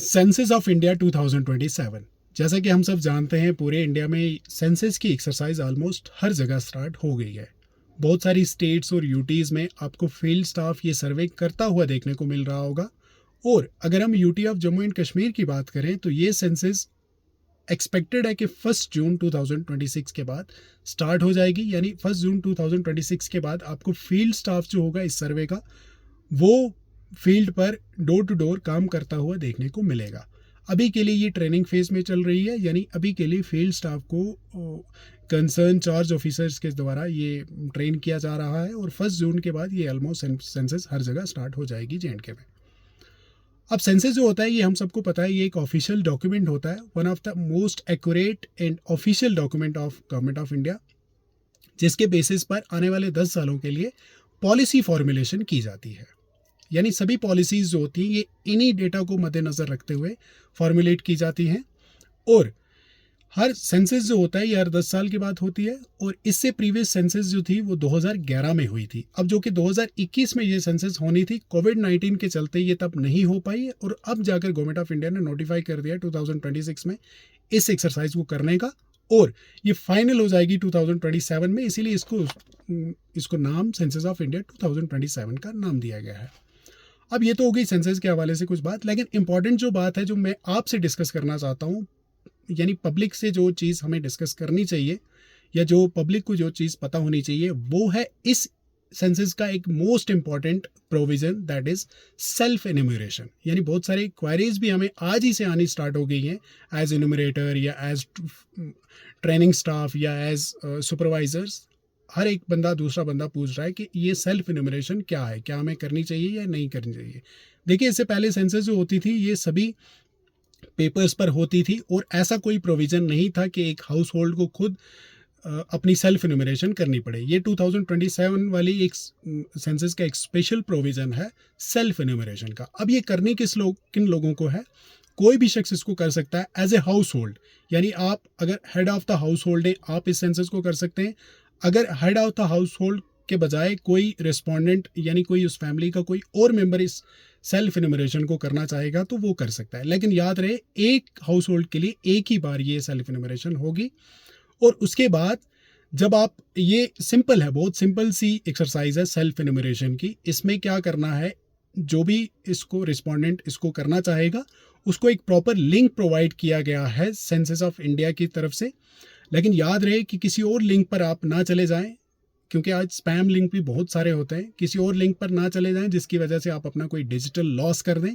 Census of India 2027। जैसा कि हम सब जानते हैं, पूरे इंडिया में सेंसस की एक्सरसाइज ऑलमोस्ट हर जगह स्टार्ट हो गई है। बहुत सारी स्टेट्स और यूटीज़ में आपको फील्ड स्टाफ ये सर्वे करता हुआ देखने को मिल रहा होगा। और अगर हम UT of Jammu and Kashmir की बात करें तो ये सेंसस एक्सपेक्टेड है कि 1 जून 2026 के बाद स्टार्ट हो जाएगी। यानी 1 जून 2026 के बाद आपको फील्ड स्टाफ जो होगा इस सर्वे का, वो फील्ड पर डोर टू डोर काम करता हुआ देखने को मिलेगा। अभी के लिए ये ट्रेनिंग फेज में चल रही है, यानी अभी के लिए फील्ड स्टाफ को कंसर्न चार्ज ऑफिसर्स के द्वारा ये ट्रेन किया जा रहा है। और 1 जून के बाद ये ऑलमोस्ट सेंसस हर जगह स्टार्ट हो जाएगी जेएंडके में। अब सेंसस जो होता है ये हम सबको पता है, ये एक ऑफिशियल डॉक्यूमेंट होता है, one of the most accurate and official document of government of India, जिसके बेसिस पर आने वाले 10 सालों के लिए पॉलिसी फॉर्मुलेशन की जाती है। यानी सभी पॉलिसीज़ जो होती हैं ये इन्हीं डेटा को मद्देनज़र रखते हुए फॉर्मुलेट की जाती हैं। और हर सेंसस जो होता है ये हर 10 साल के बाद होती है। और इससे प्रीवियस सेंसस जो थी वो 2011 में हुई थी। अब जो कि 2021 में ये सेंसस होनी थी, कोविड-19 के चलते ये तब नहीं हो पाई। और अब जाकर गवर्नमेंट ऑफ इंडिया ने नोटिफाई कर दिया 2026 में इस एक्सरसाइज को करने का। और ये फाइनल हो जाएगी 2027 में, इसीलिए इसको नाम सेंसस ऑफ इंडिया 2027 का नाम दिया गया है। अब ये तो हो गई सेंसस के हवाले से कुछ बात, लेकिन इंपॉर्टेंट जो बात है जो मैं आपसे डिस्कस करना चाहता हूँ, यानी पब्लिक से जो चीज़ हमें डिस्कस करनी चाहिए या जो पब्लिक को जो चीज़ पता होनी चाहिए, वो है इस सेंसस का एक most important provision, that is self enumeration. यानी बहुत सारे क्वेरीज भी हमें आज ही से आनी स्टार्ट हो गई हैं एज एन्यूमरेटर या एज ट्रेनिंग स्टाफ या एज सुपरवाइजर्स। हर एक बंदा दूसरा बंदा पूछ रहा है कि ये सेल्फ इन्यूमरेशन क्या है, क्या हमें करनी चाहिए या नहीं करनी चाहिए। देखिए, इससे पहले सेंसस जो होती थी ये सभी पेपर्स पर होती थी और ऐसा कोई प्रोविज़न नहीं था कि एक हाउस होल्ड को खुद अपनी सेल्फ इन्यूमरेशन करनी पड़े। ये 2027 वाली एक सेंसस का एक स्पेशल प्रोविज़न है सेल्फ इन्यूमरेशन का। अब ये करनी किन लोगों को है? कोई भी शख्स इसको कर सकता है एज ए हाउस होल्ड। यानी आप अगर head of the house hold हैं, आप इस सेंसस को कर सकते हैं। अगर head of the house hold के बजाय कोई रिस्पोंडेंट यानी कोई उस फैमिली का कोई और मेंबर इस सेल्फ इन्यूमरेशन को करना चाहेगा तो वो कर सकता है। लेकिन याद रहे, एक हाउस होल्ड के लिए एक ही बार ये सेल्फ इन्यूमरेशन होगी। और उसके बाद जब आप, ये सिंपल है, बहुत सिंपल सी एक्सरसाइज है सेल्फ इन्यूमरेशन की। इसमें क्या करना है, जो भी इसको रिस्पोंडेंट इसको करना चाहेगा उसको एक प्रॉपर लिंक प्रोवाइड किया गया है सेंसस ऑफ इंडिया की तरफ से। लेकिन याद रहे कि किसी और लिंक पर आप ना चले जाएं, क्योंकि आज स्पैम लिंक भी बहुत सारे होते हैं। किसी और लिंक पर ना चले जाएं जिसकी वजह से आप अपना कोई डिजिटल लॉस कर दें।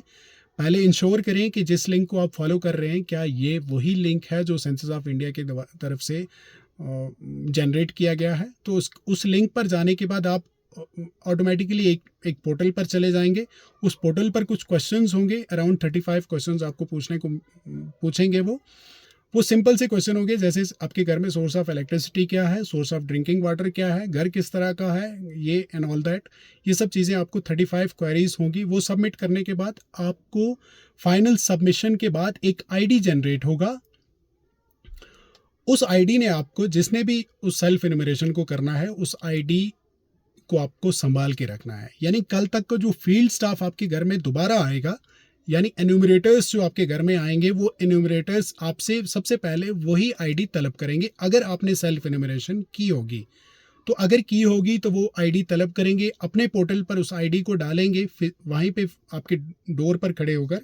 पहले इंश्योर करें कि जिस लिंक को आप फॉलो कर रहे हैं क्या ये वही लिंक है जो सेंसस ऑफ इंडिया की तरफ से जनरेट किया गया है। तो उस लिंक पर जाने के बाद आप ऑटोमेटिकली एक पोर्टल पर चले जाएंगे। उस पोर्टल पर कुछ क्वेश्चंस होंगे, अराउंड 35 क्वेश्चंस आपको पूछेंगे। वो सिंपल से क्वेश्चन होंगे, जैसे आपके घर में सोर्स ऑफ इलेक्ट्रिसिटी क्या है, सोर्स ऑफ ड्रिंकिंग वाटर क्या है, घर किस तरह का है, ये एंड ऑल दैट। ये सब चीज़ें आपको 35 क्वेरीज होंगी। वो सबमिट करने के बाद आपको फाइनल सबमिशन के बाद एक आईडी जनरेट होगा। उस आईडी ने आपको, जिसने भी उस सेल्फ इन्यूमरेशन को करना है, उस आईडी को आपको संभाल के रखना है। यानी कल तक को जो फील्ड स्टाफ आपके घर में दोबारा आएगा, यानी एन्यूमरेटर्स जो आपके घर में आएंगे, वो एन्यूमरेटर्स आपसे सबसे पहले वही आईडी तलब करेंगे अगर आपने सेल्फ एन्यूमरेशन की होगी। तो अगर की होगी तो वो आईडी तलब करेंगे, अपने पोर्टल पर उस आईडी को डालेंगे, फिर वहीं पे आपके डोर पर खड़े होकर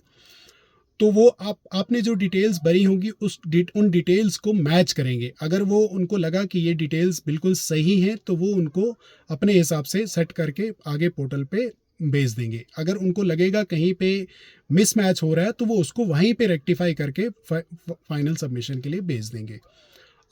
तो वो आपने जो डिटेल्स भरी होंगी उन डिटेल्स को मैच करेंगे। अगर वो उनको लगा कि ये डिटेल्स बिल्कुल सही हैं तो वो उनको अपने हिसाब से सेट करके आगे पोर्टल पे भेज देंगे। अगर उनको लगेगा कहीं पे मिसमैच हो रहा है तो वो उसको वहीं पे रेक्टिफाई करके फाइनल सबमिशन के लिए भेज देंगे।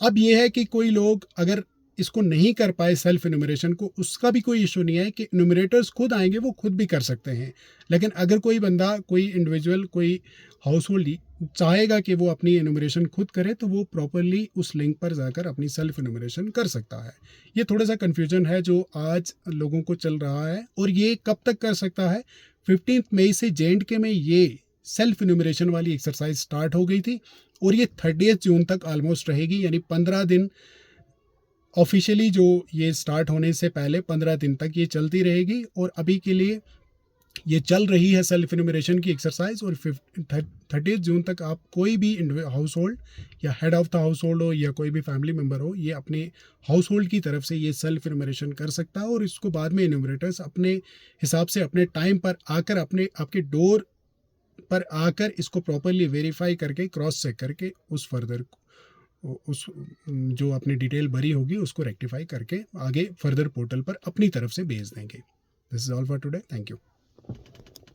अब ये है कि कोई लोग अगर इसको नहीं कर पाए सेल्फ इन्यूमरेशन को, उसका भी कोई इशू नहीं है कि इन्यूमरेटर्स खुद आएंगे, वो खुद भी कर सकते हैं। लेकिन अगर कोई बंदा, कोई इंडिविजुअल, कोई हाउस होल्ड चाहेगा कि वो अपनी इन्यूमरेशन खुद करे तो वो प्रॉपरली उस लिंक पर जाकर अपनी सेल्फ इन्यूमरेशन कर सकता है। ये थोड़ा सा कन्फ्यूजन है जो आज लोगों को चल रहा है। और ये कब तक कर सकता है? 15 मई से जेएंडके में ये सेल्फ इन्यूमरेशन वाली एक्सरसाइज स्टार्ट हो गई थी और ये 30 जून तक ऑलमोस्ट रहेगी। यानी 15 दिन ऑफिशियली जो ये स्टार्ट होने से पहले 15 दिन तक ये चलती रहेगी। और अभी के लिए ये चल रही है सेल्फ इन्यूमरेशन की एक्सरसाइज, और 30 जून तक आप कोई भी हाउस होल्ड या head of the house hold हो या कोई भी फैमिली मेम्बर हो, ये अपने हाउस होल्ड की तरफ से ये सेल्फ इन्यूमरेशन कर सकता है, और इसको बाद में इन्यूमरेटर्स अपने हिसाब से अपने टाइम पर आकर आपके डोर पर आकर इसको प्रॉपरली वेरीफाई करके क्रॉस चेक करके उस फर्दर उस जो अपनी डिटेल भरी होगी उसको रेक्टिफाई करके आगे फर्दर पोर्टल पर अपनी तरफ से भेज देंगे। This is all for today, thank you.